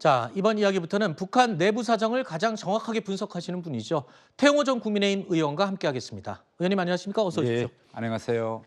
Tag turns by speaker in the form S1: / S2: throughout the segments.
S1: 자, 이번 이야기부터는 북한 내부 사정을 가장 정확하게 분석하시는 분이죠. 태용호 전 국민의힘 의원과 함께하겠습니다. 의원님 안녕하십니까? 어서 오십시오.
S2: 네, 안녕하세요.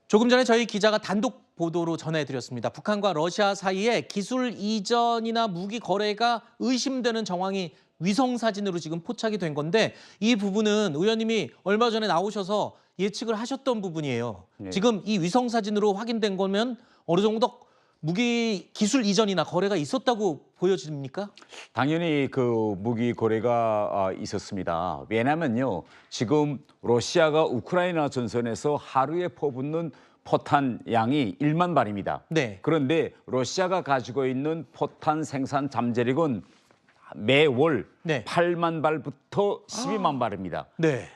S1: 조금 전에 저희 기자가 단독 보도로 전해드렸습니다. 북한과 러시아 사이에 기술 이전이나 무기 거래가 의심되는 정황이 위성 사진으로 지금 포착이 된 건데 이 부분은 의원님이 얼마 전에 나오셔서 예측을 하셨던 부분이에요.
S2: 네.
S1: 지금 이 위성 사진으로 확인된 거면 어느 정도 무기 기술 이전이나 거래가 있었다고 보여집니까?
S2: 당연히 그 무기 거래가 있었습니다. 왜냐면요, 지금 러시아가 우크라이나 전선에서 하루에 퍼붓는 포탄 양이 1만 발입니다.
S1: 네.
S2: 그런데 러시아가 가지고 있는 포탄 생산 잠재력은 매월
S1: 네.
S2: 8만 발부터 12만 발입니다.
S1: 네.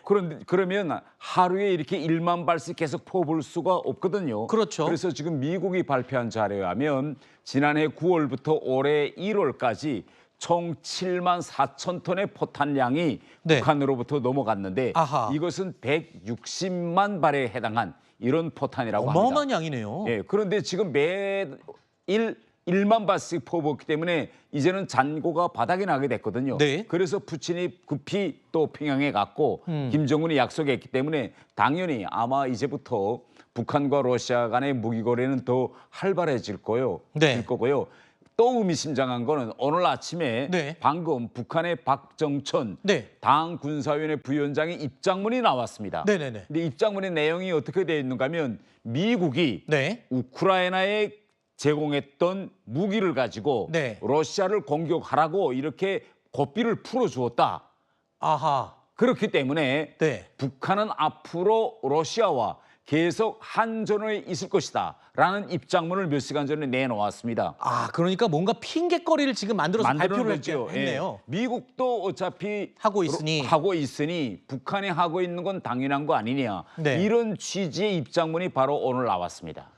S2: 그러면 하루에 이렇게 1만 발씩 계속 퍼볼 수가 없거든요.
S1: 그렇죠.
S2: 그래서 지금 미국이 발표한 자료에 하면 지난해 9월부터 올해 1월까지 총 7만 4천 톤의 포탄량이
S1: 네.
S2: 북한으로부터 넘어갔는데
S1: 아하.
S2: 이것은 160만 발에 해당한 이런 포탄이라고 합니다.
S1: 어마어마한 양이네요.
S2: 예, 그런데 지금 매일 1만 발씩 퍼붓기 때문에 이제는 잔고가 바닥이 나게 됐거든요.
S1: 네.
S2: 그래서 푸틴이 급히 또 평양에 갔고 김정은이 약속했기 때문에 당연히 아마 이제부터 북한과 러시아 간의 무기 거래는 더 활발해질
S1: 네.
S2: 거고요. 또 의미심장한 거는 오늘 아침에
S1: 네.
S2: 방금 북한의 박정천
S1: 네.
S2: 당 군사위원회 부위원장의 입장문이 나왔습니다.
S1: 네네네.
S2: 근데 입장문의 내용이 어떻게 되어 있는가 하면 미국이
S1: 네.
S2: 우크라이나에 제공했던 무기를 가지고
S1: 네.
S2: 러시아를 공격하라고 이렇게 고삐를 풀어주었다.
S1: 아하.
S2: 그렇기 때문에
S1: 네.
S2: 북한은 앞으로 러시아와 계속 한전에 있을 것이다 라는 입장문을 몇 시간 전에 내놓았습니다.
S1: 아, 그러니까 뭔가 핑계거리를 지금 만들어서 발표를
S2: 거죠.
S1: 했네요.
S2: 예. 미국도 어차피
S1: 하고 있으니.
S2: 북한이 하고 있는 건 당연한 거 아니냐.
S1: 네.
S2: 이런 취지의 입장문이 바로 오늘 나왔습니다.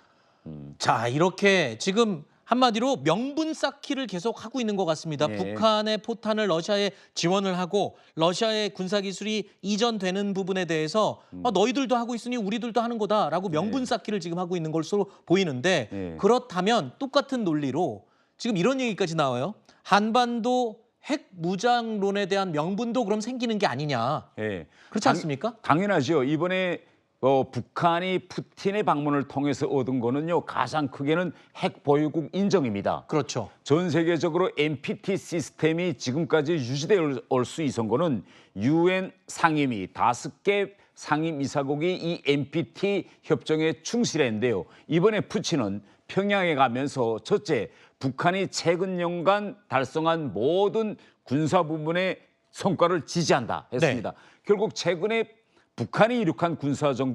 S1: 자, 이렇게 지금 한마디로 명분 쌓기를 계속 하고 있는 것 같습니다.
S2: 네.
S1: 북한의 포탄을 러시아에 지원을 하고 러시아의 군사기술이 이전되는 부분에 대해서 너희들도 하고 있으니 우리들도 하는 거다라고 명분 쌓기를 지금 하고 있는 것으로 보이는데
S2: 네.
S1: 그렇다면 똑같은 논리로 지금 이런 얘기까지 나와요. 한반도 핵 무장론에 대한 명분도 그럼 생기는 게 아니냐.
S2: 예.
S1: 그렇지 않습니까?
S2: 당연하죠. 이번에 북한이 푸틴의 방문을 통해서 얻은 거는요, 가장 크게는 핵 보유국 인정입니다.
S1: 그렇죠.
S2: 전 세계적으로 NPT 시스템이 지금까지 유지되어 올 수 있었던 거는 유엔 상임위 5개 상임이사국이 이 NPT 협정에 충실했는데요. 이번에 푸틴은 평양에 가면서 첫째, 북한이 최근 연간 달성한 모든 군사 부분의 성과를 지지한다 했습니다.
S1: 네.
S2: 결국 최근에 북한이 이룩한 군사적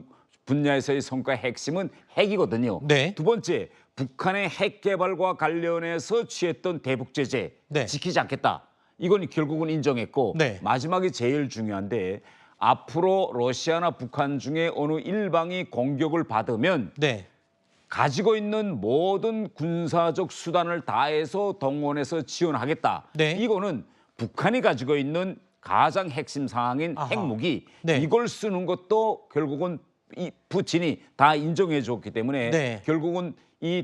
S2: 분야에서의 성과의 핵심은 핵이거든요.
S1: 네.
S2: 두 번째, 북한의 핵 개발과 관련해서 취했던 대북 제재
S1: 네.
S2: 지키지 않겠다. 이건 결국은 인정했고
S1: 네.
S2: 마지막이 제일 중요한데 앞으로 러시아나 북한 중에 어느 일방이 공격을 받으면
S1: 네.
S2: 가지고 있는 모든 군사적 수단을 다해서 동원해서 지원하겠다.
S1: 네.
S2: 이거는 북한이 가지고 있는 가장 핵심 상황인
S1: 아하.
S2: 핵무기
S1: 네.
S2: 이걸 쓰는 것도 결국은 이 푸틴이 다 인정해 줬기 때문에
S1: 네.
S2: 결국은 이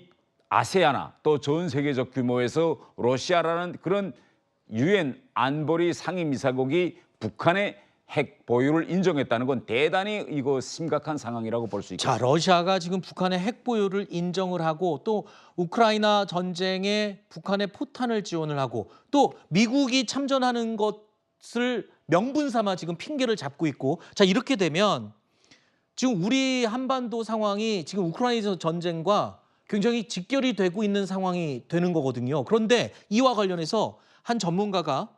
S2: 아세아나 또 전 세계적 규모에서 러시아라는 그런 유엔 안보리 상임이사국이 북한의 핵 보유를 인정했다는 건 대단히 이거 심각한 상황이라고 볼 수 있겠습니다.
S1: 자, 러시아가 지금 북한의 핵 보유를 인정을 하고 또 우크라이나 전쟁에 북한의 포탄을 지원을 하고 또 미국이 참전하는 것을 명분 삼아 지금 핑계를 잡고 있고 자, 이렇게 되면 지금 우리 한반도 상황이 지금 우크라이나 전쟁과 굉장히 직결이 되고 있는 상황이 되는 거거든요. 그런데 이와 관련해서 한 전문가가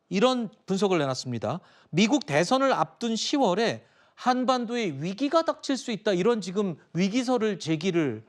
S1: 이런 분석을 내놨습니다. 미국 대선을 앞둔 10월에 한반도에 위기가 닥칠 수 있다. 이런 지금 위기설을 제기를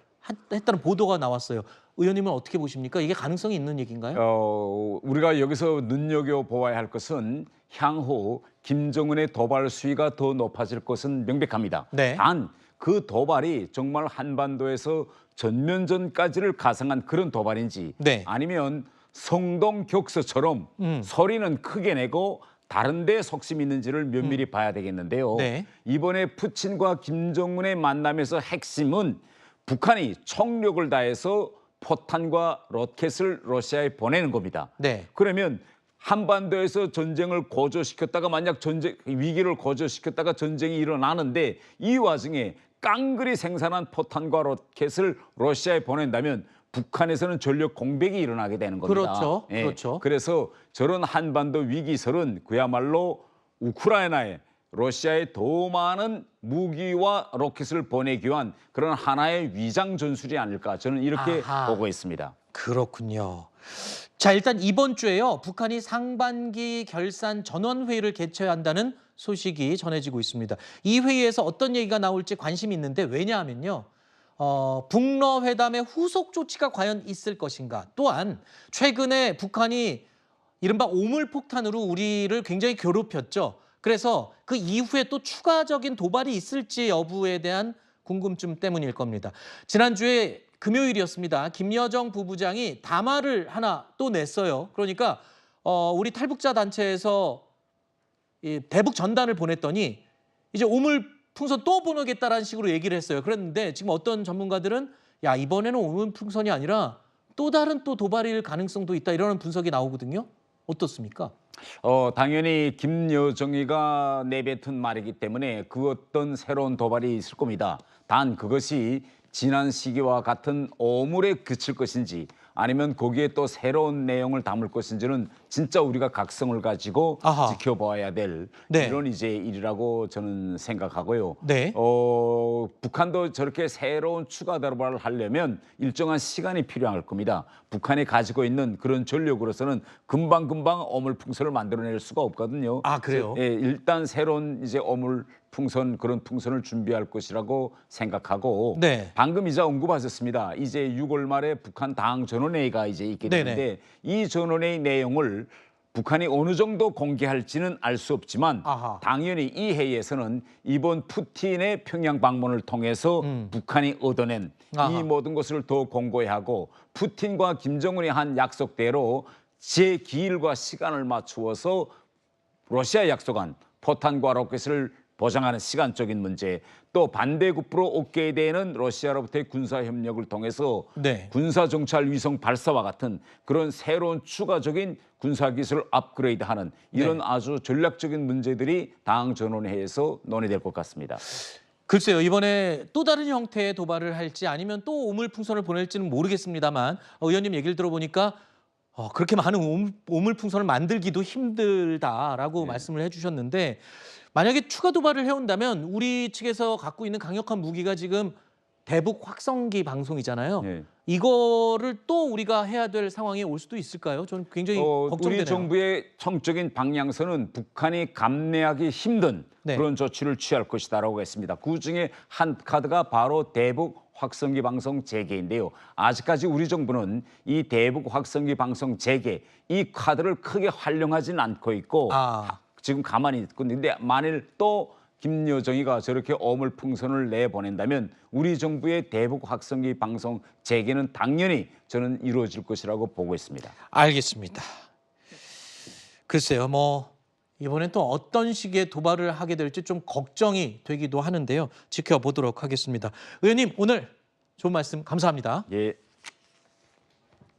S1: 했다는 보도가 나왔어요. 의원님은 어떻게 보십니까? 이게 가능성이 있는 얘기인가요?
S2: 우리가 여기서 눈여겨보아야 할 것은 향후 김정은의 도발 수위가 더 높아질 것은 명백합니다.
S1: 네.
S2: 단 그 도발이 정말 한반도에서 전면전까지를 가상한 그런 도발인지
S1: 네.
S2: 아니면 성동격서처럼 소리는 크게 내고 다른 데 속셈이 있는지를 면밀히 봐야 되겠는데요.
S1: 네.
S2: 이번에 푸틴과 김정은의 만남에서 핵심은 북한이 총력을 다해서 포탄과 로켓을 러시아에 보내는 겁니다.
S1: 네.
S2: 그러면 한반도에서 전쟁을 고조시켰다가 만약 위기를 고조시켰다가 전쟁이 일어나는데 이 와중에 깡그리 생산한 포탄과 로켓을 러시아에 보낸다면 북한에서는 전력 공백이 일어나게 되는 겁니다.
S1: 그렇죠.
S2: 예.
S1: 그렇죠.
S2: 그래서 저런 한반도 위기설은 그야말로 우크라이나에 러시아에 더 많은 무기와 로켓을 보내기 위한 그런 하나의 위장 전술이 아닐까 저는 이렇게
S1: 아하.
S2: 보고 있습니다.
S1: 그렇군요. 자, 일단 이번 주에요. 북한이 상반기 결산 전원회의를 개최한다는 소식이 전해지고 있습니다. 이 회의에서 어떤 얘기가 나올지 관심이 있는데 왜냐하면요. 북러 회담의 후속 조치가 과연 있을 것인가. 또한 최근에 북한이 이른바 오물폭탄으로 우리를 굉장히 괴롭혔죠. 그래서 그 이후에 또 추가적인 도발이 있을지 여부에 대한 궁금증 때문일 겁니다. 지난주에 금요일이었습니다. 김여정 부부장이 담화를 하나 또 냈어요. 그러니까 우리 탈북자 단체에서 이 대북 전단을 보냈더니 이제 오물풍선 또 보내겠다라는 식으로 얘기를 했어요. 그랬는데 지금 어떤 전문가들은 야, 이번에는 오물풍선이 아니라 또 다른 또 도발일 가능성도 있다 이러는 분석이 나오거든요. 어떻습니까?
S2: 당연히 김여정이가 내뱉은 말이기 때문에 그 어떤 새로운 도발이 있을 겁니다. 단 그것이 지난 시기와 같은 오물에 그칠 것인지 아니면 거기에 또 새로운 내용을 담을 것인지는 진짜 우리가 각성을 가지고
S1: 아하.
S2: 지켜봐야 될
S1: 네.
S2: 이런 이제 일이라고 저는 생각하고요.
S1: 네.
S2: 북한도 저렇게 새로운 추가 도발을 하려면 일정한 시간이 필요할 겁니다. 북한이 가지고 있는 그런 전력으로서는 금방금방 어물풍선을 만들어낼 수가 없거든요.
S1: 아, 그래요?
S2: 예, 일단 새로운 이제 어물풍선 그런 풍선을 준비할 것이라고 생각하고
S1: 네.
S2: 방금 이제 언급하셨습니다. 이제 6월 말에 북한 당 전원회의가 이제 있게 되는데
S1: 네네.
S2: 이 전원회의 내용을 북한이 어느 정도 공개할지는 알 수 없지만
S1: 아하.
S2: 당연히 이 회의에서는 이번 푸틴의 평양 방문을 통해서 북한이 얻어낸
S1: 아하.
S2: 이 모든 것을 더 공고히 하고 푸틴과 김정은이 한 약속대로 제 기일과 시간을 맞추어서 러시아 약속한 포탄과 로켓을 보장하는 시간적인 문제, 또 반대급부로 오케이 되는 러시아로부터의 군사 협력을 통해서
S1: 네.
S2: 군사 정찰 위성 발사와 같은 그런 새로운 추가적인 군사 기술을 업그레이드하는 이런
S1: 네.
S2: 아주 전략적인 문제들이 당 전원회의에서 논의될 것 같습니다.
S1: 글쎄요. 이번에 또 다른 형태의 도발을 할지 아니면 또 오물풍선을 보낼지는 모르겠습니다만 의원님 얘기를 들어보니까 그렇게 많은 오물풍선을 만들기도 힘들다라고 말씀을 해주셨는데 만약에 추가 도발을 해온다면 우리 측에서 갖고 있는 강력한 무기가 지금 대북 확성기 방송이잖아요.
S2: 네.
S1: 이거를 또 우리가 해야 될 상황이 올 수도 있을까요? 저는 굉장히 걱정되네요.
S2: 우리 정부의 청적인 방향성은 북한이 감내하기 힘든
S1: 네.
S2: 그런 조치를 취할 것이다라고 했습니다. 그중에 한 카드가 바로 대북 확성기 방송 재개인데요. 아직까지 우리 정부는 이 대북 확성기 방송 재개 이 카드를 크게 활용하지는 않고 있고 지금 가만히 있고 있는데 만일 또 김여정이가 저렇게 어물풍선을 내보낸다면 우리 정부의 대북 확성기 방송 재개는 당연히 저는 이루어질 것이라고 보고 있습니다.
S1: 알겠습니다. 글쎄요. 이번엔 또 어떤 식의 도발을 하게 될지 좀 걱정이 되기도 하는데요. 지켜보도록 하겠습니다. 의원님 오늘 좋은 말씀 감사합니다.
S2: 예.